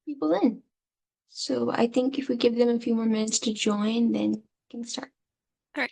people in. So I think if we give them a few more minutes to join, then we can start. All right.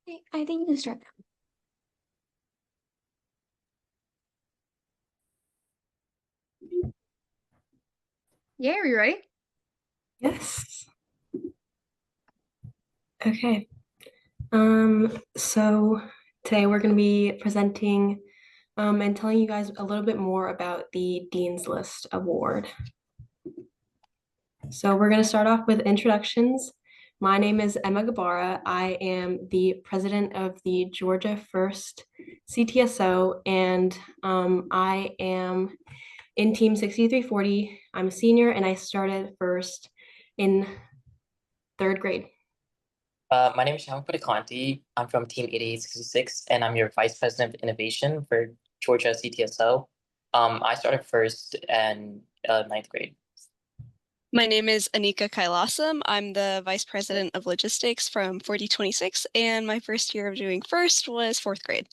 Okay, I think you can start now. Yeah, are you ready? Yes. Okay. So today we're going to be presenting and telling you guys a little bit more about the Dean's List Award. So we're going to start off with introductions. My name is Emma Gabra. I am the president of the GeorgiaFIRST CTSO, and I am in team 6340. I'm a senior, and I started first in 3rd grade. My name is Shoumik Padakanti. I'm from Team 8866, and I'm your Vice President of Innovation for Georgia CTSO. I started first in 9th grade. My name is Anika Kailasam. I'm the Vice President of Logistics from 4026, and my first year of doing FIRST was 4th grade.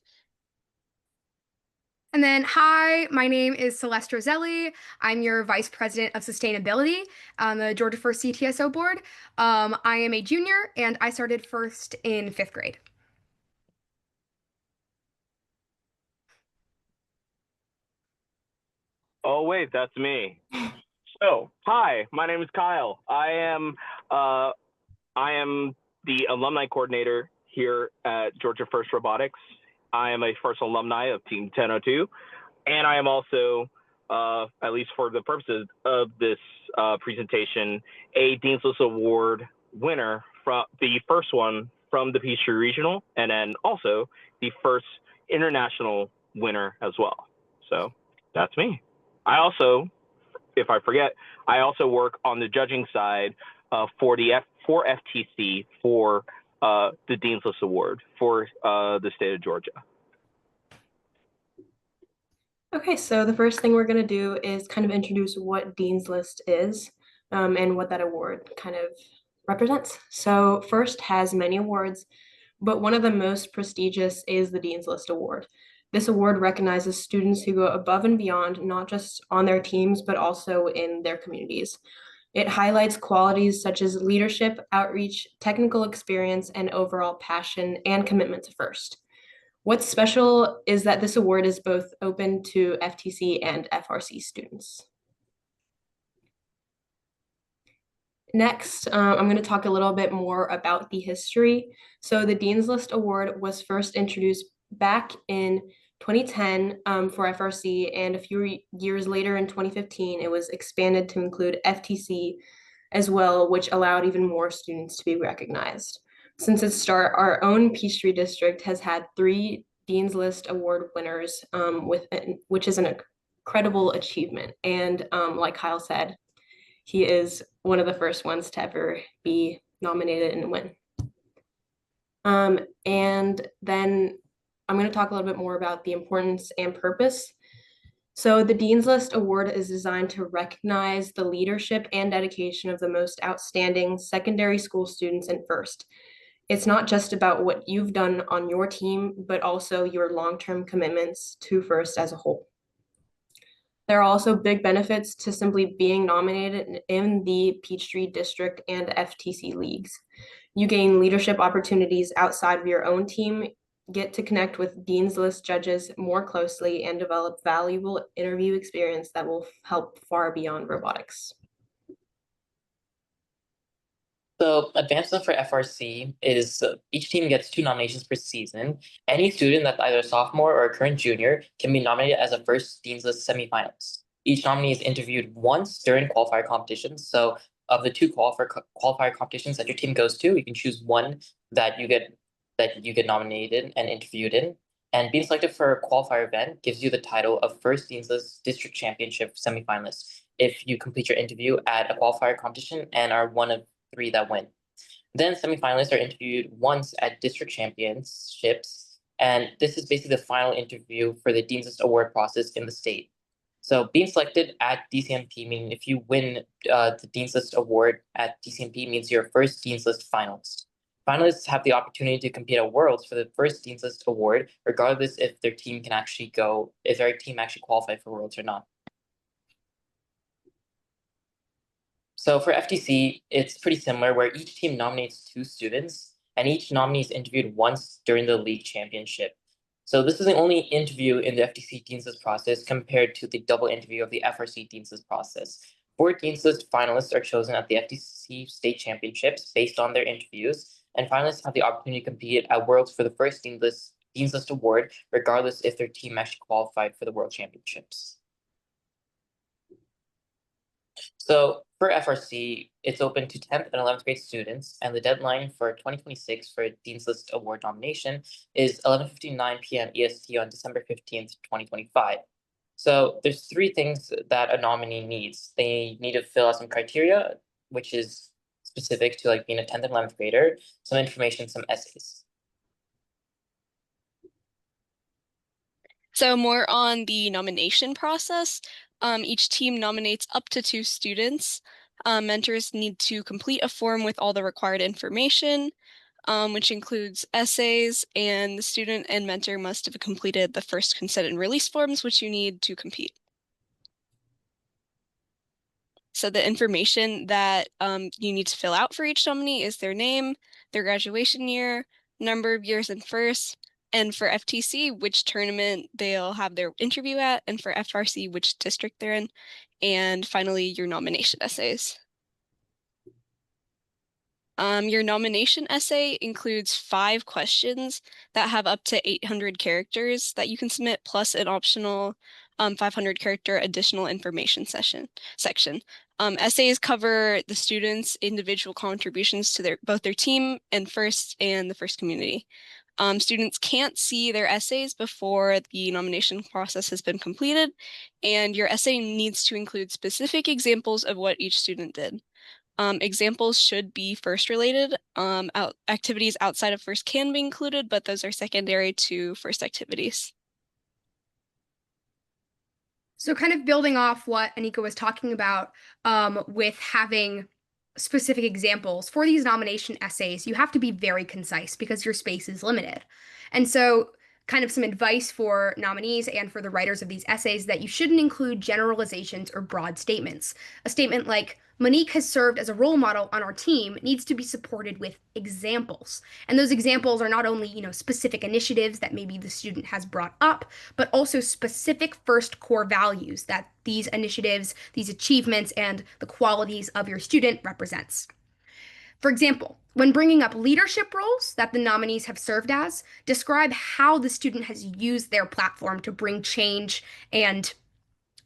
And then, hi, my name is Celeste Roselli. I'm your Vice President of Sustainability on the GeorgiaFIRST CTSO board. I am a junior, and I started first in 5th grade. Oh, wait, that's me. So, hi, my name is Kyle. I am the alumni coordinator here at GeorgiaFIRST Robotics. I am a first alumni of Team 1002, and I am also, at least for the purposes of this presentation, a Dean's List Award winner, from the first one from the Peachtree Regional, and then also the first international winner as well. So that's me. I also, if I forget, I also work on the judging side for FTC for the Dean's List Award for the state of Georgia. Okay, so the first thing we're going to do is kind of introduce what Dean's List is and what that award kind of represents. So FIRST has many awards, but one of the most prestigious is the Dean's List Award. This award recognizes students who go above and beyond, not just on their teams, but also in their communities. It highlights qualities such as leadership, outreach, technical experience, and overall passion and commitment to FIRST. What's special is that this award is both open to FTC and FRC students. Next, I'm going to talk a little bit more about the history. So the Dean's List Award was first introduced back in 2010 for FRC, and a few years later in 2015, it was expanded to include FTC as well, which allowed even more students to be recognized. Since its start, our own Peachtree District has had 3 Dean's List Award winners, which is an incredible achievement. And like Kyle said, he is one of the first ones to ever be nominated and win. And then I'm going to talk a little bit more about the importance and purpose. So the Dean's List Award is designed to recognize the leadership and dedication of the most outstanding secondary school students in FIRST. It's not just about what you've done on your team, but also your long-term commitments to FIRST as a whole. There are also big benefits to simply being nominated in the Peachtree District and FTC leagues. You gain leadership opportunities outside of your own team, get to connect with Dean's List judges more closely, and develop valuable interview experience that will help far beyond robotics. So advancement for FRC is each team gets 2 nominations per season. Any student that's either a sophomore or a current junior can be nominated as a first Dean's List semifinalist. Each nominee is interviewed once during qualifier competitions. So of the 2 qualifier competitions that your team goes to, you can choose one that you get nominated and interviewed in. And being selected for a qualifier event gives you the title of first Dean's List District Championship semifinalist if you complete your interview at a qualifier competition and are one of 3 that win. Then semifinalists are interviewed once at district championships, and this is basically the final interview for the Dean's List Award process in the state. So being selected at DCMP, meaning if you win the Dean's List Award at DCMP, means you're first Dean's List finalist. Finalists have the opportunity to compete at Worlds for the first Dean's List Award, regardless if their team actually qualified for Worlds or not. So for FTC, it's pretty similar, where each team nominates 2 students, and each nominee is interviewed once during the league championship. So this is the only interview in the FTC Dean's List process compared to the double interview of the FRC Dean's List process. 4 Dean's List finalists are chosen at the FTC state championships based on their interviews, and finalists have the opportunity to compete at Worlds for the first Dean's List Award, regardless if their team actually qualified for the World Championships. So for FRC, it's open to 10th and 11th grade students, and the deadline for 2026 for Dean's List Award nomination is 11:59 p.m. EST on December 15th, 2025. So there's 3 things that a nominee needs. They need to fill out some criteria, which is specific to like being a 10th and 11th grader, some information, some essays. So more on the nomination process. Each team nominates up to 2 students. Mentors need to complete a form with all the required information, which includes essays, and the student and mentor must have completed the first consent and release forms, which you need to compete. So the information that you need to fill out for each nominee is their name, their graduation year, number of years in FIRST, and for FTC, which tournament they'll have their interview at, and for FRC, which district they're in, and finally, your nomination essays. Your nomination essay includes 5 questions that have up to 800 characters that you can submit, plus an optional 500-character additional information section. Essays cover the students' individual contributions to both their team and FIRST and the FIRST community. Students can't see their essays before the nomination process has been completed, and your essay needs to include specific examples of what each student did. Examples should be FIRST related. Activities outside of FIRST can be included, but those are secondary to FIRST activities. So kind of building off what Anika was talking about with having specific examples for these nomination essays, you have to be very concise because your space is limited. And so kind of some advice for nominees and for the writers of these essays that you shouldn't include generalizations or broad statements. A statement like, Monique has served as a role model on our team needs to be supported with examples. And those examples are not only, specific initiatives that maybe the student has brought up, but also specific FIRST core values that these initiatives, these achievements, and the qualities of your student represents. For example, when bringing up leadership roles that the nominees have served as, describe how the student has used their platform to bring change and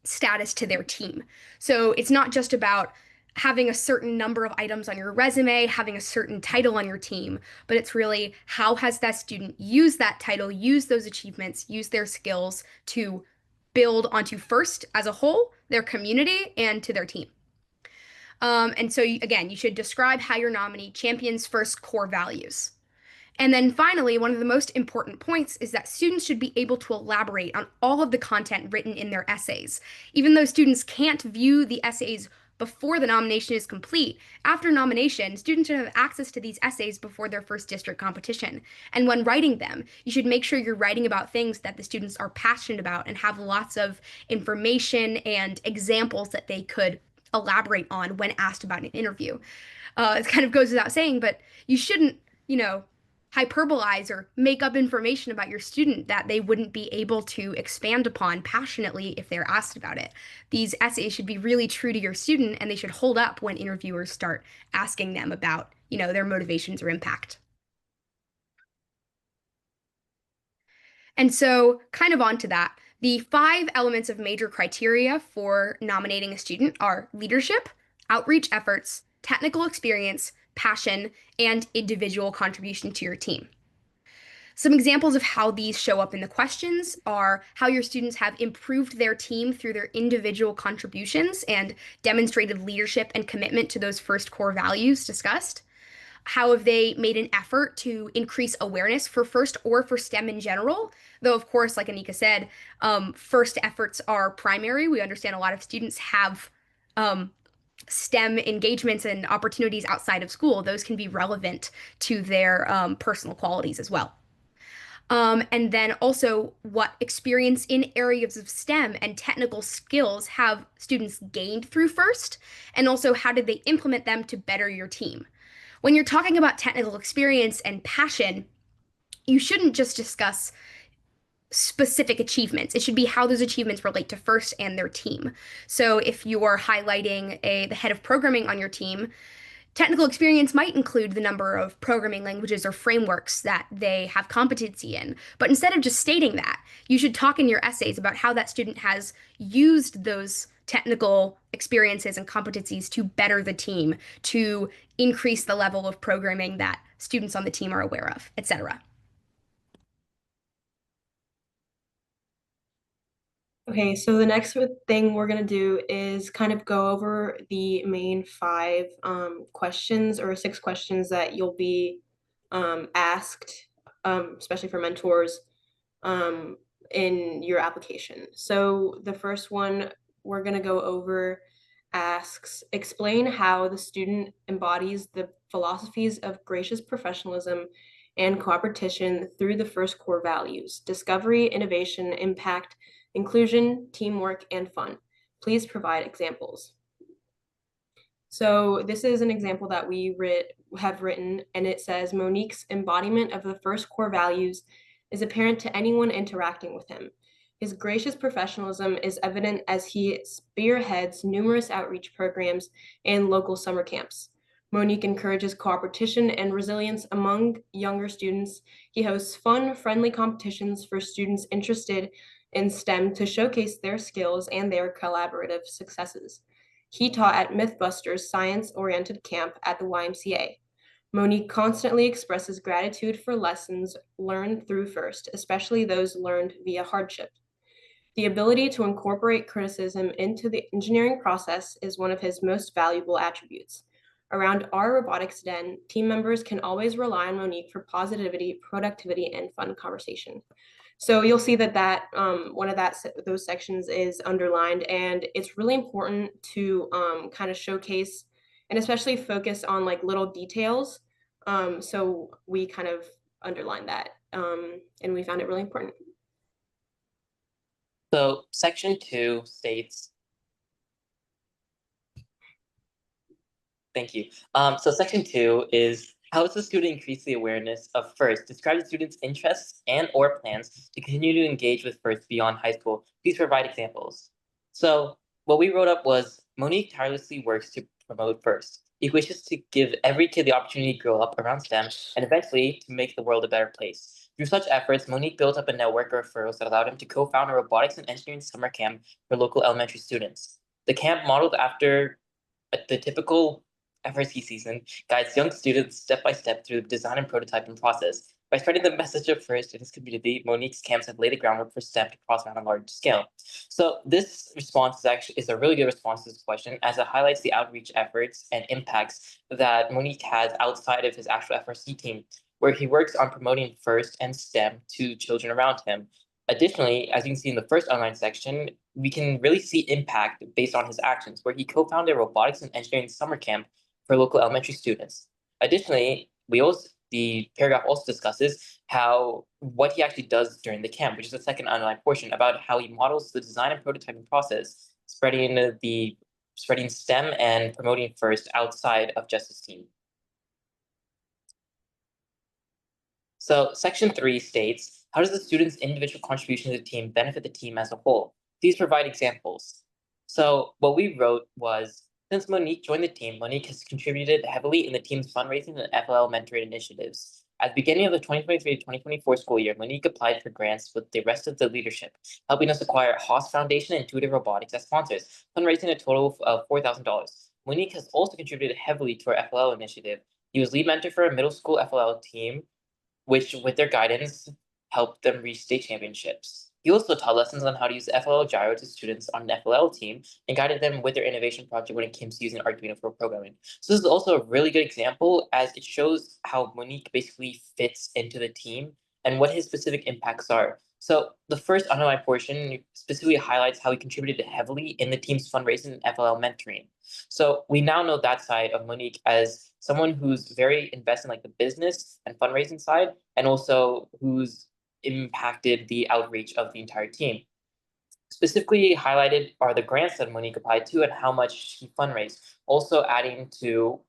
status to their team. So it's not just about having a certain number of items on your resume, having a certain title on your team, but it's really how has that student used that title, used those achievements, used their skills to build onto FIRST as a whole, their community, and to their team. And so again, you should describe how your nominee champions FIRST core values. And then finally, one of the most important points is that students should be able to elaborate on all of the content written in their essays. Even though students can't view the essays before the nomination is complete, after nomination, students should have access to these essays before their first district competition. And when writing them, you should make sure you're writing about things that the students are passionate about and have lots of information and examples that they could elaborate on when asked about an interview. It kind of goes without saying, but you shouldn't, hyperbolize or make up information about your student that they wouldn't be able to expand upon passionately if they're asked about it. These essays should be really true to your student, and they should hold up when interviewers start asking them about, their motivations or impact. And so, kind of onto that, the 5 elements of major criteria for nominating a student are leadership, outreach efforts, technical experience, passion, and individual contribution to your team. Some examples of how these show up in the questions are how your students have improved their team through their individual contributions and demonstrated leadership and commitment to those first core values discussed. How have they made an effort to increase awareness for FIRST or for STEM in general? Though, of course, like Anika said, FIRST efforts are primary. We understand a lot of students have STEM engagements and opportunities outside of school. Those can be relevant to their personal qualities as well. And then also what experience in areas of STEM and technical skills have students gained through FIRST, and also how did they implement them to better your team. When you're talking about technical experience and passion, you shouldn't just discuss specific achievements. It should be how those achievements relate to FIRST and their team. So if you are highlighting the head of programming on your team, technical experience might include the number of programming languages or frameworks that they have competency in. But instead of just stating that, you should talk in your essays about how that student has used those technical experiences and competencies to better the team, to increase the level of programming that students on the team are aware of, etc. Okay, so the next thing we're going to do is kind of go over the main 5 questions or 6 questions that you'll be asked, especially for mentors, in your application. So the first one we're going to go over asks, explain how the student embodies the philosophies of gracious professionalism and cooperation through the FIRST core values: discovery, innovation, impact, inclusion, teamwork, and fun. Please provide examples. So this is an example that we have written, and it says, Monique's embodiment of the FIRST core values is apparent to anyone interacting with him. His gracious professionalism is evident as he spearheads numerous outreach programs and local summer camps. Monique encourages cooperation and resilience among younger students. He hosts fun, friendly competitions for students interested in STEM to showcase their skills and their collaborative successes. He taught at Mythbusters science-oriented camp at the YMCA. Monique constantly expresses gratitude for lessons learned through FIRST, especially those learned via hardship. The ability to incorporate criticism into the engineering process is one of his most valuable attributes. Around our robotics den, team members can always rely on Monique for positivity, productivity, and fun conversation. So you'll see that one of those sections is underlined, and it's really important to kind of showcase and especially focus on like little details. So we kind of underlined that, and we found it really important. So section 2 states, thank you. So section 2 is, how does the student increase the awareness of FIRST? Describe the student's interests and or plans to continue to engage with FIRST beyond high school. Please provide examples. So what we wrote up was, Monique tirelessly works to promote FIRST. He wishes to give every kid the opportunity to grow up around STEM and eventually to make the world a better place. Through such efforts, Monique built up a network of referrals that allowed him to co-found a robotics and engineering summer camp for local elementary students. The camp, modeled after the typical FRC season, guides young students step by step through the design and prototyping process. By spreading the message of FIRST in his community, Monique's camps have laid the groundwork for STEM to prosper on a large scale. So this response is a really good response to this question, as it highlights the outreach efforts and impacts that Monique has outside of his actual FRC team. where he works on promoting FIRST and STEM to children around him. Additionally, as you can see in the first online section, we can really see impact based on his actions, where he co-founded a robotics and engineering summer camp for local elementary students. Additionally, the paragraph also discusses what he actually does during the camp, which is the second underlined portion, about how he models the design and prototyping process, spreading STEM and promoting FIRST outside of just his team. So section 3 states, how does the student's individual contribution to the team benefit the team as a whole? Please provide examples. So what we wrote was, since Monique joined the team, Monique has contributed heavily in the team's fundraising and FLL mentoring initiatives. At the beginning of the 2023-2024 school year, Monique applied for grants with the rest of the leadership, helping us acquire Haas Foundation and Intuitive Robotics as sponsors, fundraising a total of $4,000. Monique has also contributed heavily to our FLL initiative. He was lead mentor for a middle school FLL team, which, with their guidance, helped them reach state championships. He also taught lessons on how to use FLL gyro to students on the FLL team and guided them with their innovation project when it came to using Arduino for programming. So this is also a really good example, as it shows how Monique basically fits into the team and what his specific impacts are. So the first underlined portion specifically highlights how he contributed heavily in the team's fundraising and FLL mentoring. So we now know that side of Monique as someone who's very invested in like the business and fundraising side, and also who's impacted the outreach of the entire team. Specifically highlighted are the grants that Monique applied to and how much he fundraised, also adding to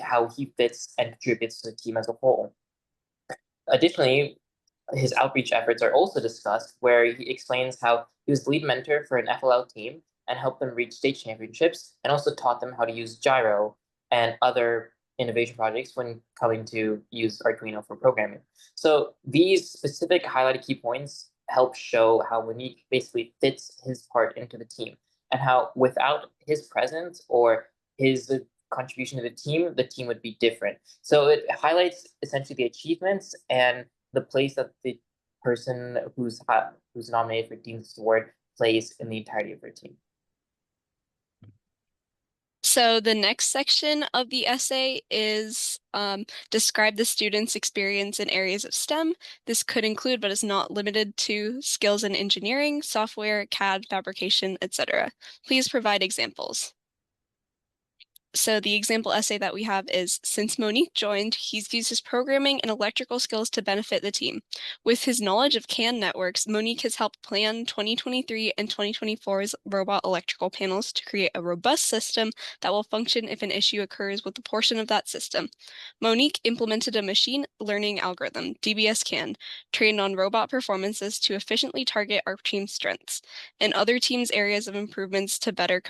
how he fits and contributes to the team as a whole. Additionally, his outreach efforts are also discussed, where he explains how he was lead mentor for an FLL team and helped them reach state championships, and also taught them how to use gyro and other innovation projects when coming to use Arduino for programming. So these specific highlighted key points help show how Monique basically fits his part into the team, and how without his presence or his contribution to the team would be different. So it highlights essentially the achievements and the place that the person who's nominated for Dean's Award plays in the entirety of their team. So the next section of the essay is describe the student's experience in areas of STEM. This could include, but is not limited to, skills in engineering, software, CAD, fabrication, etc. Please provide examples. So the example essay that we have is, since Monique joined, he's used his programming and electrical skills to benefit the team. With his knowledge of CAN networks, Monique has helped plan 2023 and 2024's robot electrical panels to create a robust system that will function if an issue occurs with a portion of that system. Monique implemented a machine learning algorithm, DBS CAN, trained on robot performances to efficiently target our team's strengths and other teams' areas of improvements to better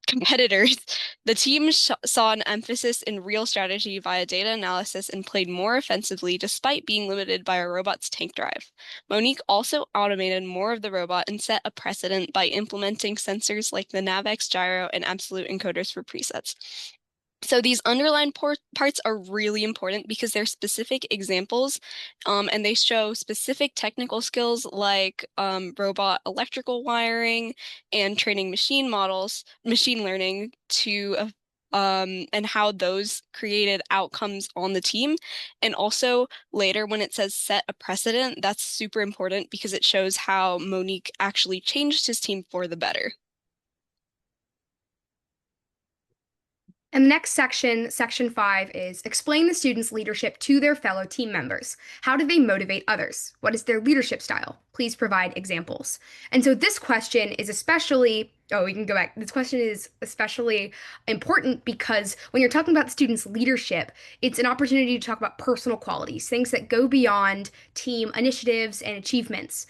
competitors. The team saw an emphasis in real strategy via data analysis and played more offensively despite being limited by our robot's tank drive. Monique also automated more of the robot and set a precedent by implementing sensors like the NavX gyro and absolute encoders for presets. So these underlined parts are really important because they're specific examples, and they show specific technical skills like robot electrical wiring and training machine learning to and how those created outcomes on the team. And also later when it says set a precedent, that's super important because it shows how Monique actually changed his team for the better. And the next section, section 5, is explain the students' leadership to their fellow team members. How do they motivate others? What is their leadership style? Please provide examples. And so this question is especially, we can go back. This question is especially important because when you're talking about the students' leadership, it's an opportunity to talk about personal qualities, things that go beyond team initiatives and achievements.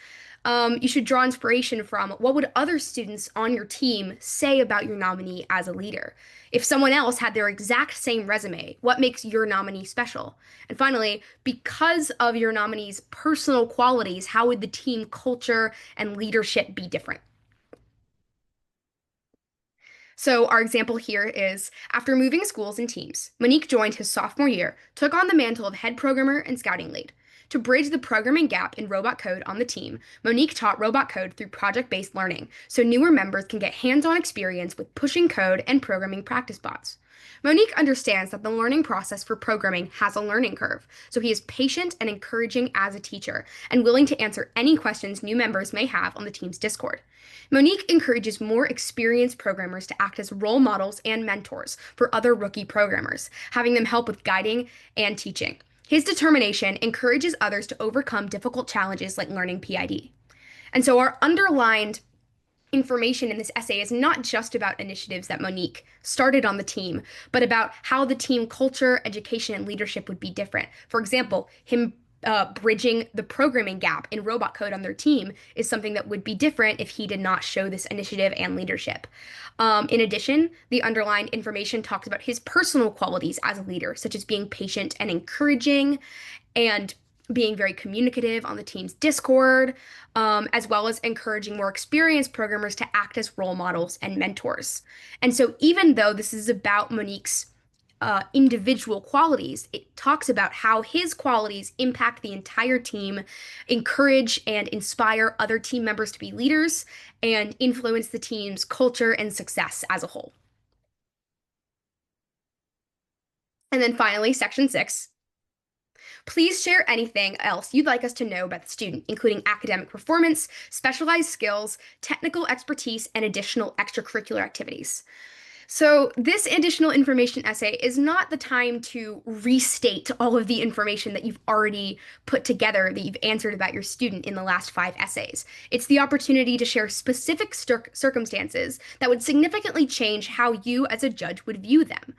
You should draw inspiration from what would other students on your team say about your nominee as a leader. If someone else had their exact same resume, what makes your nominee special? And finally, because of your nominee's personal qualities, how would the team culture and leadership be different? So our example here is, after moving schools and teams, Monique joined his sophomore year, took on the mantle of head programmer and scouting lead. To bridge the programming gap in robot code on the team, Monique taught robot code through project-based learning, so newer members can get hands-on experience with pushing code and programming practice bots. Monique understands that the learning process for programming has a learning curve, so he is patient and encouraging as a teacher and willing to answer any questions new members may have on the team's Discord. Monique encourages more experienced programmers to act as role models and mentors for other rookie programmers, having them help with guiding and teaching. His determination encourages others to overcome difficult challenges like learning PID. And so our underlined information in this essay is not just about initiatives that Monique started on the team, but about how the team culture, education, and leadership would be different. For example, him bridging the programming gap in robot code on their team is something that would be different if he did not show this initiative and leadership. In addition, the underlined information talks about his personal qualities as a leader, such as being patient and encouraging, and being very communicative on the team's Discord, as well as encouraging more experienced programmers to act as role models and mentors. And so even though this is about Monique's individual qualities, it talks about how his qualities impact the entire team, encourage and inspire other team members to be leaders, and influence the team's culture and success as a whole. And then finally, section 6. Please share anything else you'd like us to know about the student, including academic performance, specialized skills, technical expertise, and additional extracurricular activities. So this additional information essay is not the time to restate all of the information that you've already put together, that you've answered about your student in the last 5 essays. It's the opportunity to share specific circumstances that would significantly change how you as a judge would view them.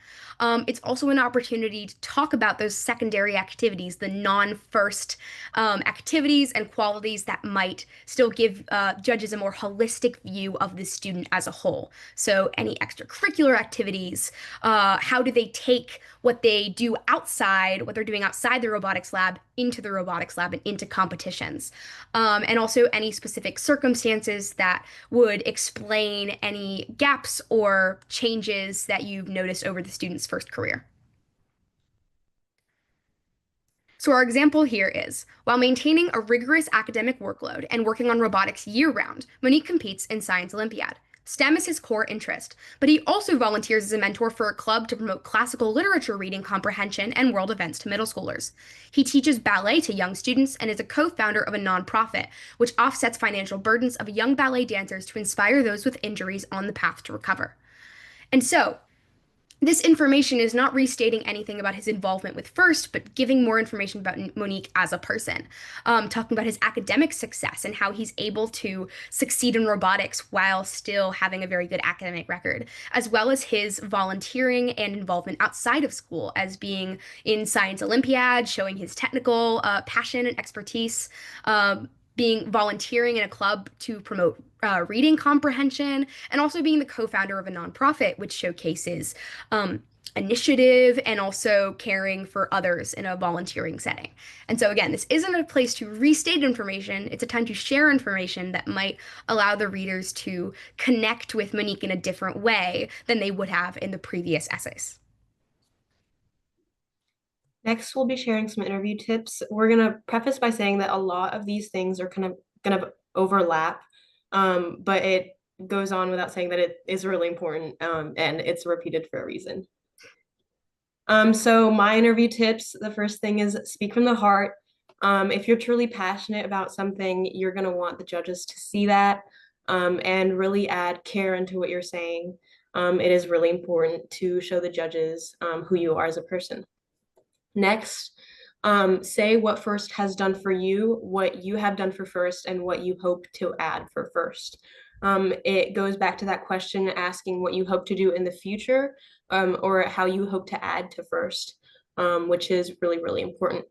It's also an opportunity to talk about those secondary activities, the non-first activities and qualities that might still give judges a more holistic view of the student as a whole. So any extracurricular activities, how do they take what they do outside, what they're doing outside the robotics lab, into the robotics lab and into competitions. And also any specific circumstances that would explain any gaps or changes that you've noticed over the student's first career. So our example here is, while maintaining a rigorous academic workload and working on robotics year-round, Monique competes in Science Olympiad. STEM is his core interest, but he also volunteers as a mentor for a club to promote classical literature reading comprehension and world events to middle schoolers. He teaches ballet to young students and is a co-founder of a nonprofit, which offsets financial burdens of young ballet dancers to inspire those with injuries on the path to recover. And so, this information is not restating anything about his involvement with FIRST, but giving more information about Monique as a person, talking about his academic success and how he's able to succeed in robotics while still having a very good academic record, as well as his volunteering and involvement outside of school as being in Science Olympiad, showing his technical passion and expertise, being volunteering in a club to promote reading comprehension, and also being the co-founder of a nonprofit which showcases initiative and also caring for others in a volunteering setting. And so again, this isn't a place to restate information, it's a time to share information that might allow the readers to connect with Monique in a different way than they would have in the previous essays. Next, we'll be sharing some interview tips. We're going to preface by saying that a lot of these things are kind of going to overlap, but it goes on without saying that it is really important, and it's repeated for a reason. So my interview tips, the first thing is speak from the heart. If you're truly passionate about something, you're going to want the judges to see that, and really add care into what you're saying. It is really important to show the judges who you are as a person. Next, say what FIRST has done for you, what you have done for FIRST, and what you hope to add for FIRST. It goes back to that question asking what you hope to do in the future, or how you hope to add to FIRST, which is really, really important.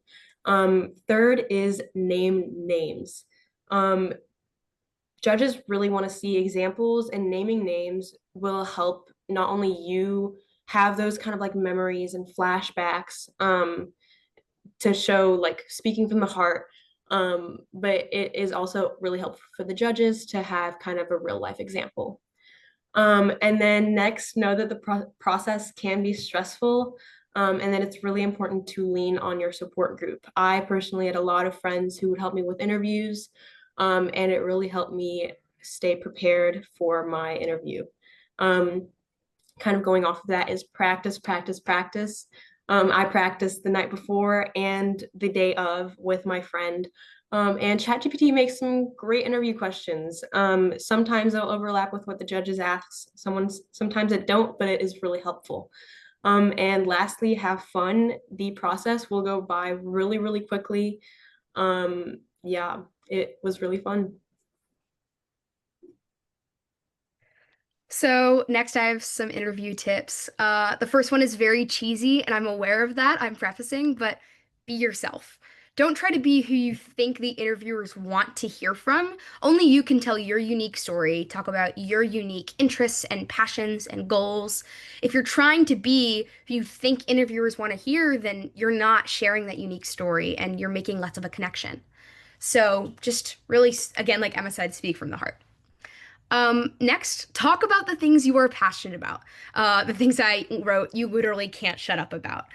Third is name names. Judges really want to see examples, and naming names will help not only you have those kind of like memories and flashbacks to show like speaking from the heart, but it is also really helpful for the judges to have kind of a real life example. And then next, know that the process can be stressful, and then it's really important to lean on your support group. I personally had a lot of friends who would help me with interviews, and it really helped me stay prepared for my interview. kind of going off of that is practice, practice, practice. I practiced the night before and the day of with my friend. And ChatGPT makes some great interview questions. Sometimes they'll overlap with what the judges ask. Sometimes it don't, but it is really helpful. And lastly, have fun. The process will go by really, really quickly. Yeah, it was really fun. So next I have some interview tips. The first one is very cheesy, and I'm aware of that. I'm prefacing, but be yourself. Don't try to be who you think the interviewers want to hear from. Only you can tell your unique story, talk about your unique interests and passions and goals. If you're trying to be who you think interviewers want to hear, then you're not sharing that unique story and you're making less of a connection. So just really, again, like Emma said, speak from the heart. Next, talk about the things you are passionate about. The things I wrote, you literally can't shut up about.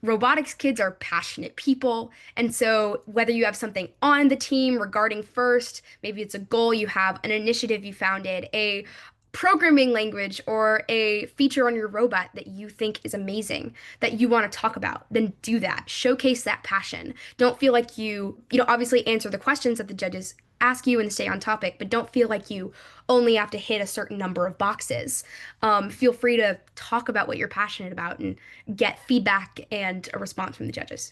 Robotics kids are passionate people. And so whether you have something on the team regarding FIRST, maybe it's a goal you have, an initiative you founded, a programming language, or a feature on your robot that you think is amazing that you want to talk about, then do that. Showcase that passion. Don't feel like obviously answer the questions that the judges ask you and stay on topic, but don't feel like you only have to hit a certain number of boxes. Feel free to talk about what you're passionate about and get feedback and a response from the judges.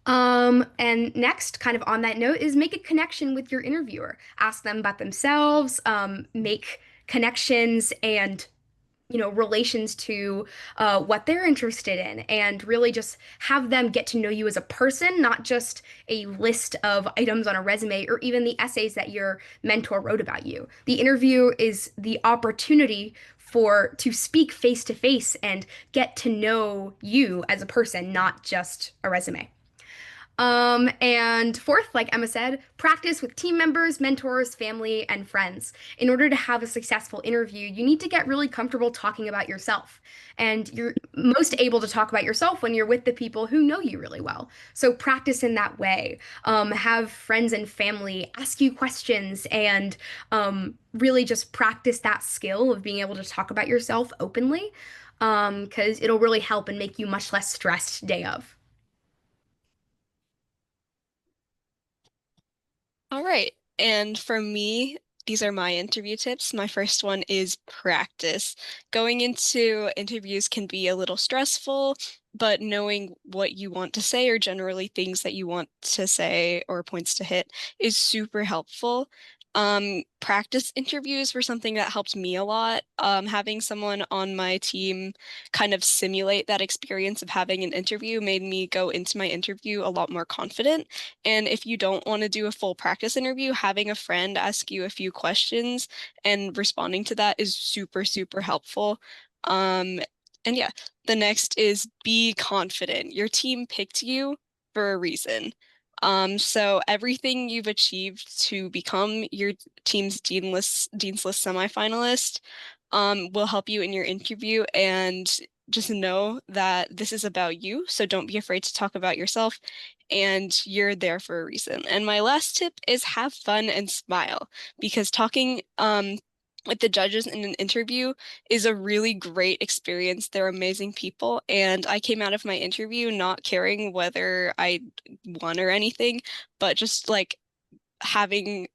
And next, kind of on that note, is make a connection with your interviewer. Ask them about themselves, make connections and relations to what they're interested in, and really just have them get to know you as a person, not just a list of items on a resume or even the essays that your mentor wrote about you. The interview is the opportunity to speak face to face and get to know you as a person, not just a resume. And fourth, like Emma said, practice with team members, mentors, family, and friends. In order to have a successful interview, you need to get really comfortable talking about yourself. And you're most able to talk about yourself when you're with the people who know you really well. So practice in that way. Have friends and family ask you questions and really just practice that skill of being able to talk about yourself openly, because it'll really help and make you much less stressed day of. All right. And for me, these are my interview tips. My first one is practice. Going into interviews can be a little stressful, but knowing what you want to say or generally things that you want to say or points to hit is super helpful. Practice interviews were something that helped me a lot. Having someone on my team kind of simulate that experience of having an interview made me go into my interview a lot more confident. And if you don't want to do a full practice interview, having a friend ask you a few questions and responding to that is super, super helpful. And yeah, the next is be confident. Your team picked you for a reason. So everything you've achieved to become your team's Dean's List semifinalist will help you in your interview, and just know that this is about you. So don't be afraid to talk about yourself, and you're there for a reason. And my last tip is have fun and smile, because talking with the judges in an interview is a really great experience. They're amazing people. And I came out of my interview not caring whether I won or anything, but just thinking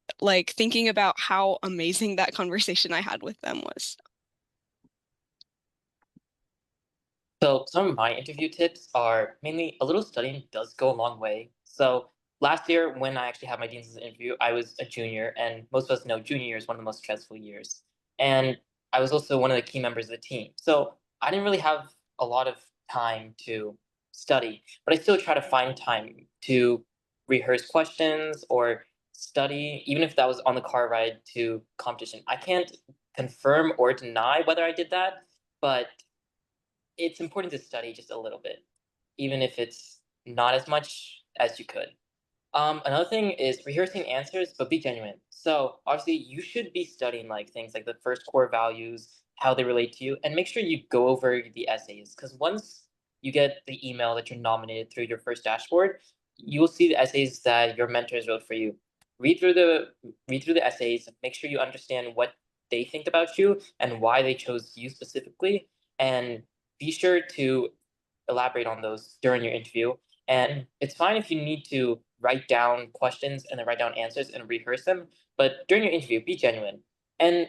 about how amazing that conversation I had with them was. So some of my interview tips are mainly a little studying does go a long way. So last year when I actually had my Dean's List interview, I was a junior, and most of us know junior year is one of the most stressful years. And I was also one of the key members of the team. So I didn't really have a lot of time to study, but I still try to find time to rehearse questions or study, even if that was on the car ride to competition. I can't confirm or deny whether I did that, but it's important to study just a little bit, even if it's not as much as you could. Another thing is rehearsing answers, but be genuine. So obviously you should be studying like things like the first core values, how they relate to you, and make sure you go over the essays. Because once you get the email that you're nominated through your FIRST dashboard, you will see the essays that your mentors wrote for you. Read through the essays, make sure you understand what they think about you and why they chose you specifically. And be sure to elaborate on those during your interview. And it's fine if you need to write down questions and then write down answers and rehearse them. But during your interview, be genuine. And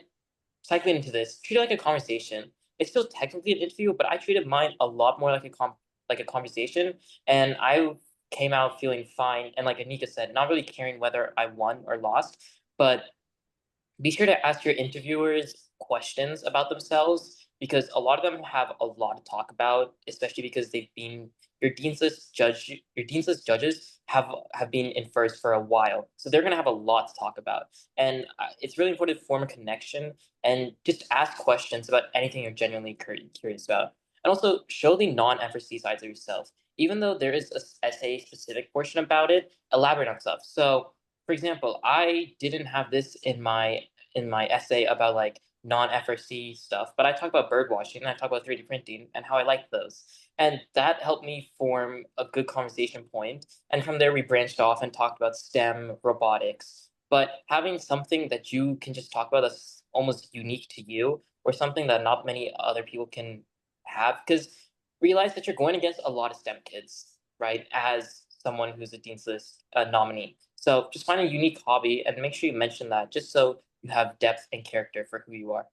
cycling into this, treat it like a conversation. It's still technically an interview, but I treated mine a lot more like a conversation. And I came out feeling fine. And like Anika said, not really caring whether I won or lost, but be sure to ask your interviewers questions about themselves because a lot of them have a lot to talk about, especially because they've been your dean's list judges have been in first for a while. So they're going to have a lot to talk about. And it's really important to form a connection and just ask questions about anything you're genuinely curious about. And also show the non-FRC sides of yourself. Even though there is a essay specific portion about it, elaborate on stuff. So for example, I didn't have this in my essay about like non-FRC stuff, but I talk about bird watching and I talk about 3D printing and how I like those. And that helped me form a good conversation point. And from there, we branched off and talked about STEM, robotics. But having something that you can just talk about that's almost unique to you or something that not many other people can have, because realize that you're going against a lot of STEM kids, right? As someone who's a Dean's List nominee. So just find a unique hobby and make sure you mention that just so you have depth and character for who you are.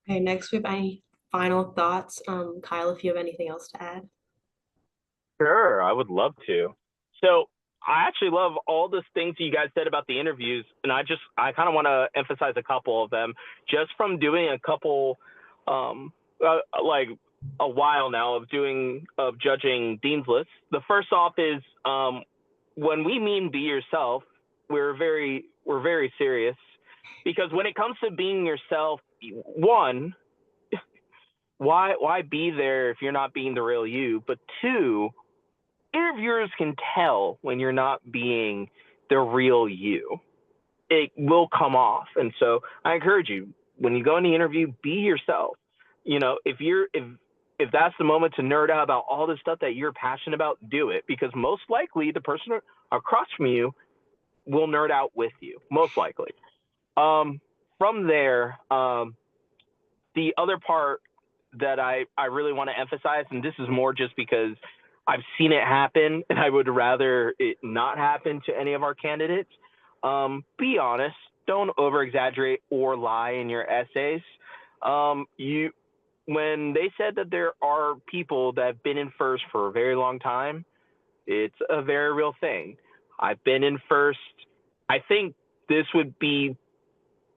Okay, next we have any final thoughts. Kyle, if you have anything else to add. Sure, I would love to. So I actually love all the things you guys said about the interviews, and I kind of want to emphasize a couple of them just from doing a couple, like a while now of judging Dean's List. The first off is when we mean be yourself, we're very serious because when it comes to being yourself, one, why be there if you're not being the real you? But two, interviewers can tell when you're not being the real you. It will come off. And so I encourage you, when you go in the interview, be yourself. You know, if that's the moment to nerd out about all the stuff that you're passionate about, do it, because most likely the person across from you will nerd out with you, most likely. From there, the other part that I really want to emphasize, and this is more just because I've seen it happen and I would rather it not happen to any of our candidates. Be honest. Don't over exaggerate or lie in your essays. When they said that there are people that have been in first for a very long time, it's a very real thing. I've been in first. I think this will be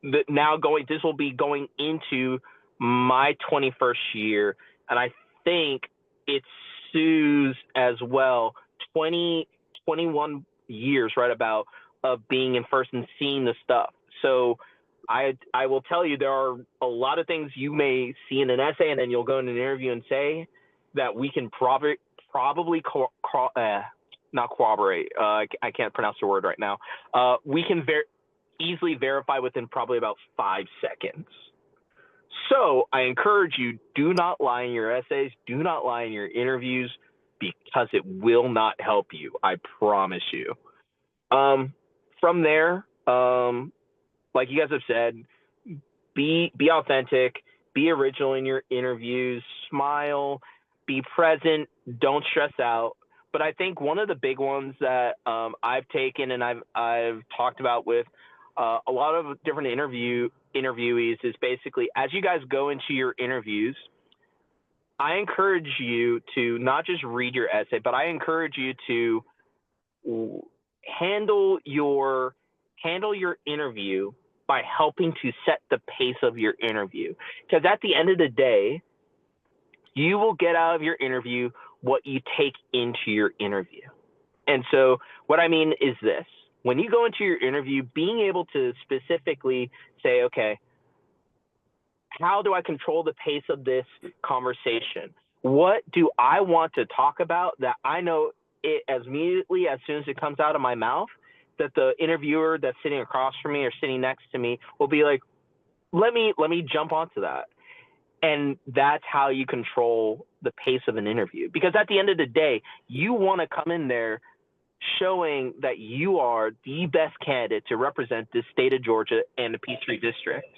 going into my 21st year, and I think it's Sue's as well, 21 years right about of being in first and seeing the stuff. So I will tell you, there are a lot of things you may see in an essay and then you'll go in an interview and say that we can probably not corroborate. I can't pronounce the word right now. We can easily verify within probably about 5 seconds. So I encourage you, do not lie in your essays, do not lie in your interviews, because it will not help you. I promise you. From there, like you guys have said, be authentic, be original in your interviews, smile, be present, don't stress out. But I think one of the big ones that I've taken and I've talked about with a lot of different interviewees is basically, as you guys go into your interviews, I encourage you to not just read your essay, but I encourage you to handle your interview by helping to set the pace of your interview. Because at the end of the day, you will get out of your interview what you take into your interview. And so what I mean is this: when you go into your interview, being able to specifically say, okay, how do I control the pace of this conversation? What do I want to talk about that I know it as immediately as soon as it comes out of my mouth, that the interviewer that's sitting across from me or sitting next to me will be like, let me jump onto that. And that's how you control the pace of an interview. Because at the end of the day, you want to come in there showing that you are the best candidate to represent the state of Georgia and the Peachtree District.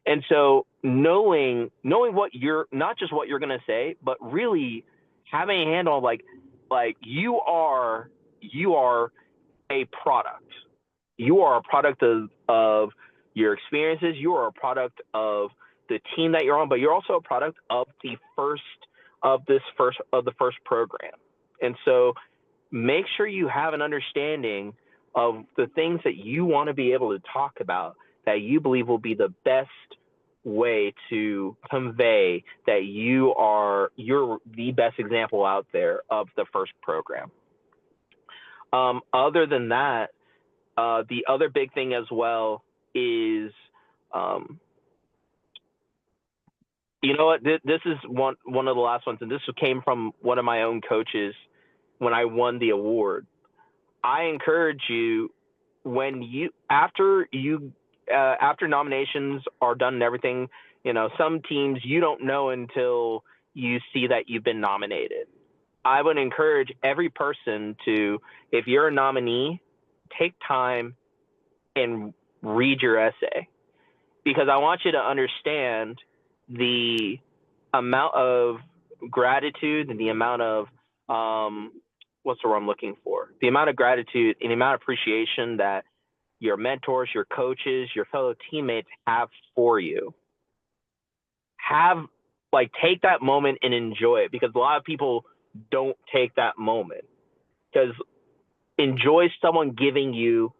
And so knowing what you're, not just what you're going to say, but really having a handle on like you are a product. You are a product of your experiences. You are a product of the team that you're on, but you're also a product of the first program. And so make sure you have an understanding of the things that you want to be able to talk about that you believe will be the best way to convey that you're the best example out there of the first program. Other than that, the other big thing as well is, you know what, this is one of the last ones, and this came from one of my own coaches when I won the award. I encourage you, after nominations are done and everything, you know, some teams you don't know until you see that you've been nominated. I would encourage every person to, if you're a nominee, take time and read your essay, because I want you to understand the amount of gratitude and the amount of what's the word I'm looking for? The amount of gratitude and the amount of appreciation that your mentors, your coaches, your fellow teammates have for you. Take that moment and enjoy it, because a lot of people don't take that moment. Because enjoy someone giving you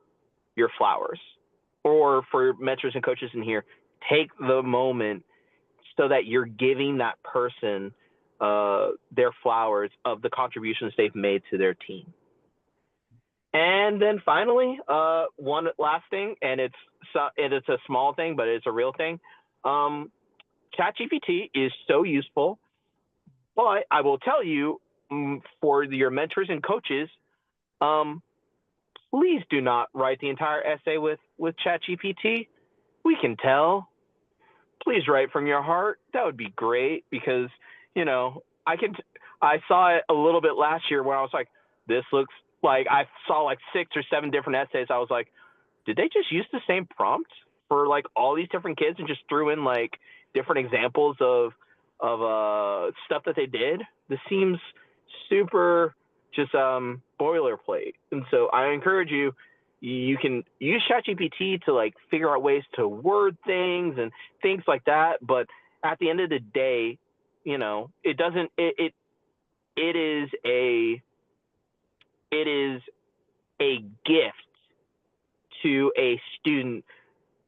your flowers. Or for mentors and coaches in here, take the moment so that you're giving that person their flowers of the contributions they've made to their team. And then finally, one last thing, and it's a small thing, but it's a real thing. ChatGPT is so useful, but I will tell you, for your mentors and coaches, please do not write the entire essay with ChatGPT. We can tell. Please write from your heart. That would be great, because, you know, I saw it a little bit last year when I was like, this looks like, I saw like 6 or 7 different essays. I was like, did they just use the same prompt for like all these different kids and just threw in like different examples of stuff that they did? This seems super just boilerplate. And so I encourage you, you can use ChatGPT to like figure out ways to word things and things like that. But at the end of the day, you know, it is a gift to a student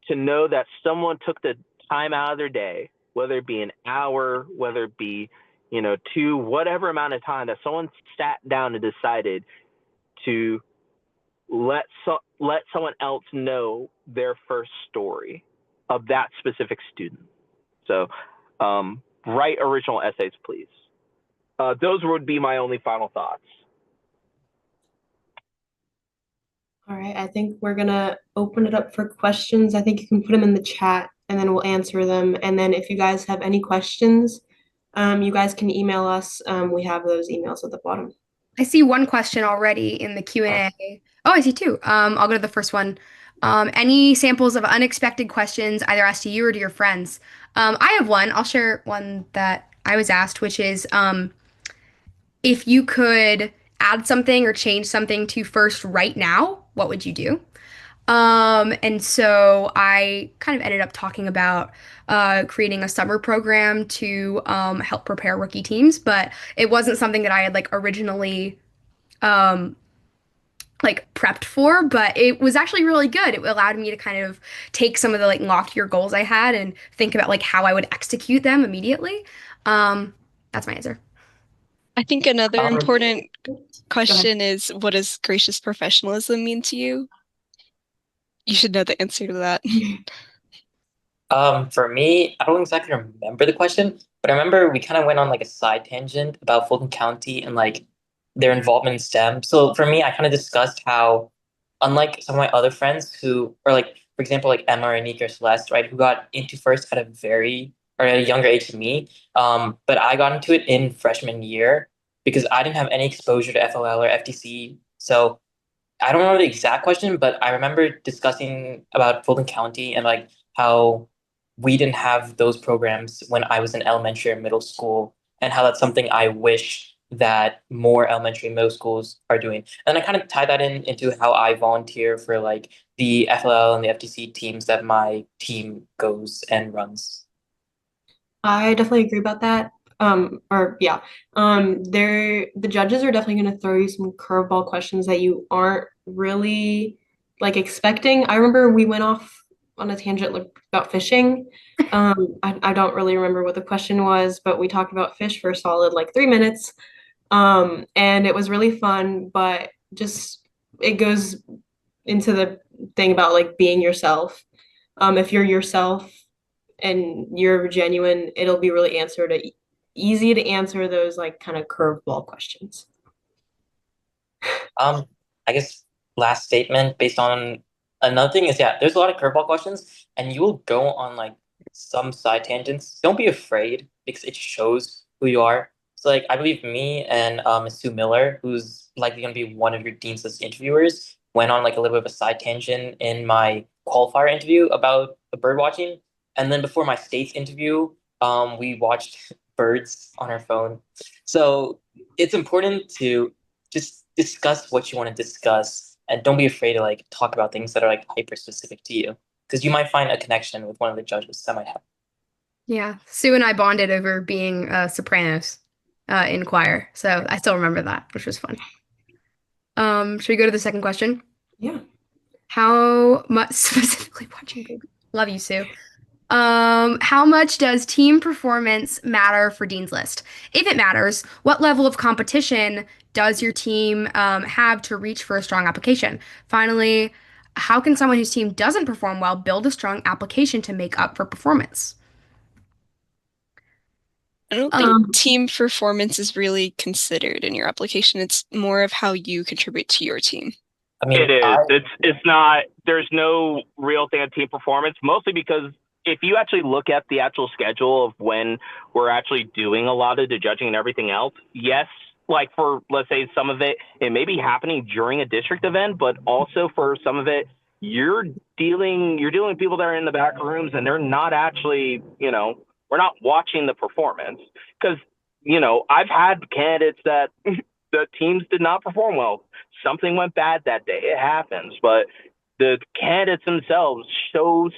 to know that someone took the time out of their day, whether it be an hour, whether it be, you know, 2, whatever amount of time, that someone sat down and decided to let someone else know their first story of that specific student. So write original essays, please. Those would be my only final thoughts. All right, I think we're gonna open it up for questions. I think you can put them in the chat and then we'll answer them. And then if you guys have any questions, you guys can email us. We have those emails at the bottom. I see one question already in the Q&A. Oh, I see 2. I'll go to the first one. Any samples of unexpected questions either asked to you or to your friends? I have one. I'll share one that I was asked, which is if you could add something or change something to FIRST right now, what would you do? And so I kind of ended up talking about creating a summer program to help prepare rookie teams, but it wasn't something that I had like originally like prepped for, but it was actually really good. It allowed me to kind of take some of the like loftier goals I had and think about like how I would execute them immediately. That's my answer. I think another important question is, what does gracious professionalism mean to you? You should know the answer to that. For me, I don't exactly remember the question, but I remember we kind of went on like a side tangent about Fulton County and like their involvement in STEM. So for me, I kind of discussed how, unlike some of my other friends who are like, for example, like Emma or Anika or Celeste, right, who got into FIRST at a younger age than me. But I got into it in freshman year because I didn't have any exposure to FOL or FTC So I don't know the exact question, but I remember discussing about Fulton County and like how we didn't have those programs when I was in elementary or middle school, and how that's something I wish that more elementary and middle schools are doing. And I kind of tie that into how I volunteer for like the FLL and the FTC teams that my team goes and runs. I definitely agree about that. The judges are definitely going to throw you some curveball questions that you aren't really like expecting. I remember we went off on a tangent like, about fishing. I don't really remember what the question was, but we talked about fish for a solid like 3 minutes. And it was really fun, but just it goes into the thing about like being yourself. If you're yourself and you're genuine, it'll be really easy to answer those like kind of curveball questions. I guess last statement based on another thing is, yeah, there's a lot of curveball questions and you will go on like some side tangents. Don't be afraid because it shows who you are. So like I believe me and Sue Miller, who's likely gonna be one of your Dean's List interviewers, went on like a little bit of a side tangent in my qualifier interview about the bird watching. And then before my state's interview, we watched birds on our phone. So it's important to just discuss what you want to discuss and don't be afraid to like talk about things that are like hyper specific to you because you might find a connection with one of the judges that might help. Yeah, Sue and I bonded over being sopranos in choir, so I still remember that, which was fun. Should we go to the second question? Yeah. How much specifically watching baby? Love you, Sue. How much does team performance matter for Dean's List? If it matters, what level of competition does your team have to reach for a strong application? Finally, how can someone whose team doesn't perform well build a strong application to make up for performance? I don't think team performance is really considered in your application. It's more of how you contribute to your team. I mean, It is. It's not. There's no real thing on team performance, mostly because if you actually look at the actual schedule of when we're actually doing a lot of the judging and everything else, yes, like for, let's say some of it, it may be happening during a district event, but also for some of it, you're dealing with people that are in the back rooms and they're not actually, we're not watching the performance because, I've had candidates that the teams did not perform well. Something went bad that day. It happens, but the candidates themselves show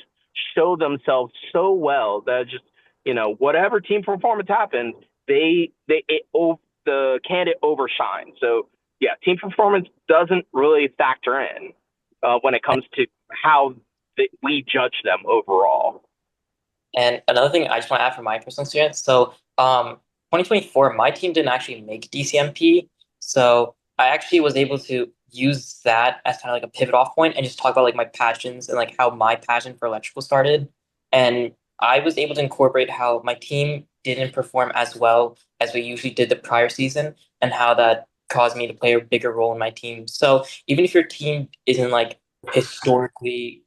themselves so well that just whatever team performance happened, the candidate overshines. So yeah, team performance doesn't really factor in when it comes to how we judge them overall. And another thing I just want to add from my personal experience. So 2024, my team didn't actually make DCMP. So I actually was able to use that as kind of like a pivot off point and just talk about like my passions and like how my passion for electrical started. And I was able to incorporate how my team didn't perform as well as we usually did the prior season and how that caused me to play a bigger role in my team. So even if your team isn't like historically,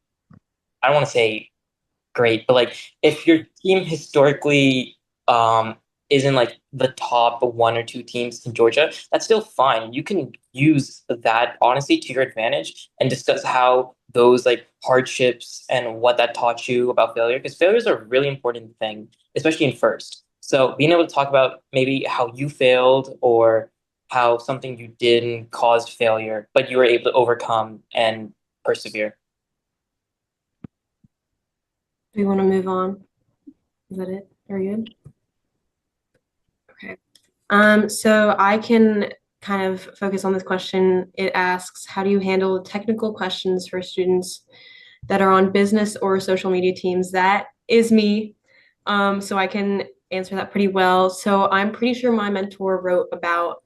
I don't want to say great, but like if your team historically isn't like the top one or two teams in Georgia, that's still fine. You can use that honestly to your advantage and discuss how those like hardships and what that taught you about failure, because failure is a really important thing, especially in first. So being able to talk about maybe how you failed or how something you did caused failure, but you were able to overcome and persevere. Do we want to move on? Is that it? Are you good? Okay. So I can kind of focus on this question. It asks, how do you handle technical questions for students that are on business or social media teams? That is me. So I can answer that pretty well. So I'm pretty sure my mentor wrote about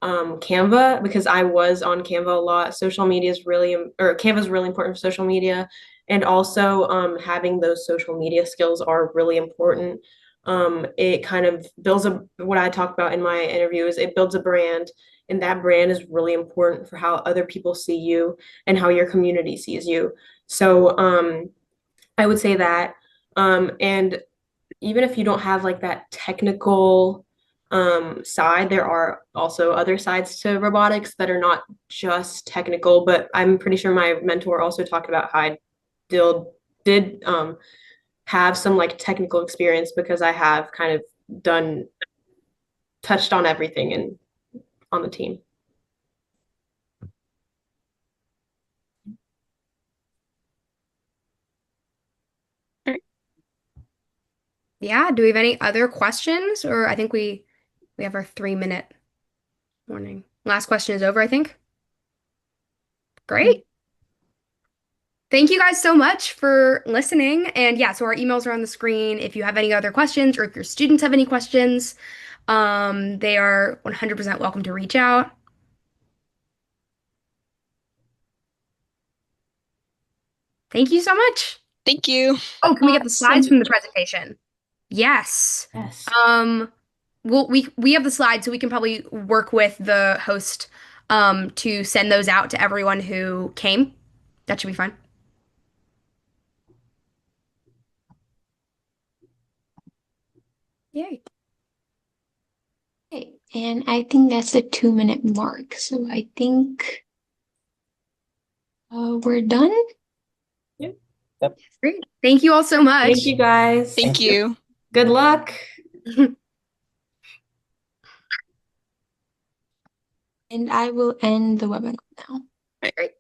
Canva because I was on Canva a lot. Social media is really, or Canva is really important for social media. And also having those social media skills are really important. It kind of builds what I talked about in my interview is it builds a brand, and that brand is really important for how other people see you and how your community sees you. So I would say that. And even if you don't have like that technical side, there are also other sides to robotics that are not just technical, but I'm pretty sure my mentor also talked about how I did have some like technical experience because I have kind of touched on everything and on the team. Yeah, do we have any other questions? Or I think we have our 3-minute warning. Last question is over, I think. Great. Thank you guys so much for listening. And yeah, so our emails are on the screen. If you have any other questions or if your students have any questions, they are 100% welcome to reach out. Thank you so much. Thank you. Oh, can we get the slides Awesome. from the presentation? Yes. Yes. We have the slides, so we can probably work with the host to send those out to everyone who came. That should be fine. Yay. Okay, and I think that's the 2-minute mark. So I think we're done. Great. Thank you all so much. Thank you guys. Thank you. Good luck. And I will end the webinar now. Great.